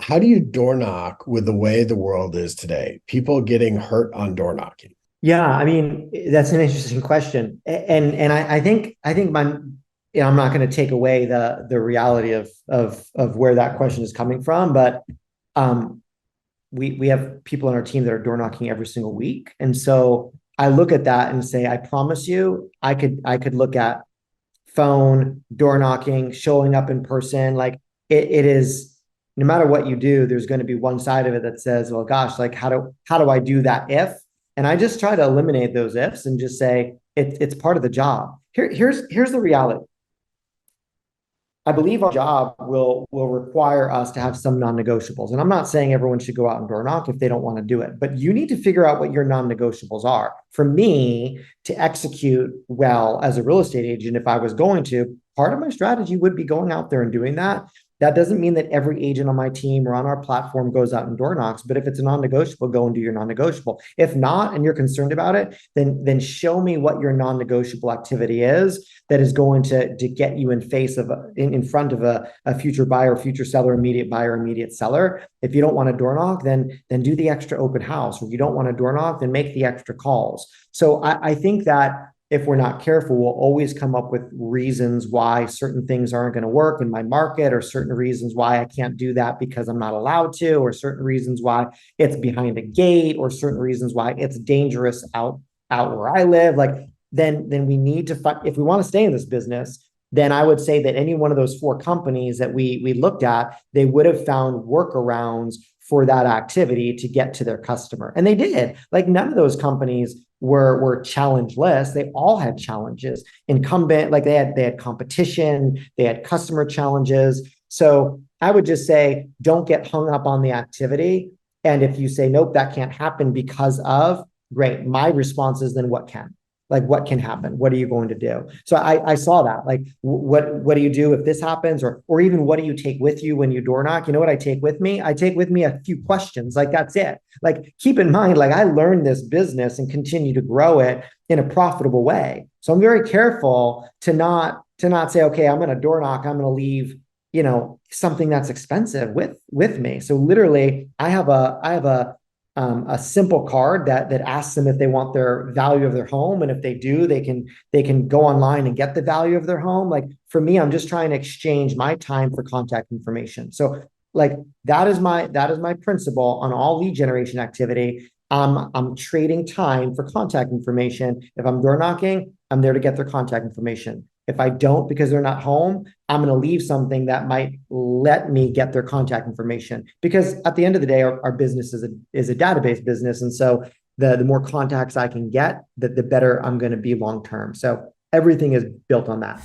how do you door knock with the way the world is today? People getting hurt on door knocking. Yeah, I mean, that's an interesting question. And I think I'm not going to take away the reality of where that question is coming from, but um we have people on our team that are door knocking every single week. And so I look at that and say, I promise you, I could look at phone, door knocking, showing up in person. Like it is, no matter what you do, there's going to be one side of it that says, well, gosh, like how do I do that if? And I just try to eliminate those ifs and just say it's part of the job. Here's the reality. I believe our job will require us to have some non-negotiables. And I'm not saying everyone should go out and door knock if they don't want to do it, but you need to figure out what your non-negotiables are. For me to execute well as a real estate agent, if I was going to, part of my strategy would be going out there and doing that. That doesn't mean that every agent on my team or on our platform goes out and door knocks, but if it's a non-negotiable, go and do your non-negotiable. If not, and you're concerned about it, then show me what your non-negotiable activity is that is going to get you in face of in front of a future buyer, future seller, immediate buyer, immediate seller. If you don't want to door knock, then do the extra open house. Or if you don't want to door knock, then make the extra calls. So I think that if we're not careful, we'll always come up with reasons why certain things aren't going to work in my market, or certain reasons why I can't do that because I'm not allowed to, or certain reasons why it's behind a gate, or certain reasons why it's dangerous out where I live. Like then we need to find, if we want to stay in this business, then I would say that any one of those four companies that we looked at, they would have found workarounds for that activity to get to their customer. And they did. Like none of those companies were challengeless. They all had challenges. Incumbent, like they had competition, they had customer challenges. So I would just say, don't get hung up on the activity. And if you say, nope, that can't happen because of, great. My response is, then what can? Like what can happen? What are you going to do? So I saw that. Like what do you do if this happens, or even what do you take with you when you door knock? You know what I take with me? I take with me a few questions. Like that's it. Like keep in mind, like I learned this business and continue to grow it in a profitable way. So I'm very careful to not say, okay, I'm going to door knock. I'm going to leave, something that's expensive with me. So literally, I have a simple card that asks them if they want their value of their home, and if they do, they can go online and get the value of their home. Like for me, I'm just trying to exchange my time for contact information. So like that is my principle on all lead generation activity. I'm trading time for contact information. If I'm door knocking, I'm there to get their contact information. If I don't because they're not home, I'm going to leave something that might let me get their contact information. Because at the end of the day, our business is a database business. And so the more contacts I can get, the better I'm going to be long term. So everything is built on that.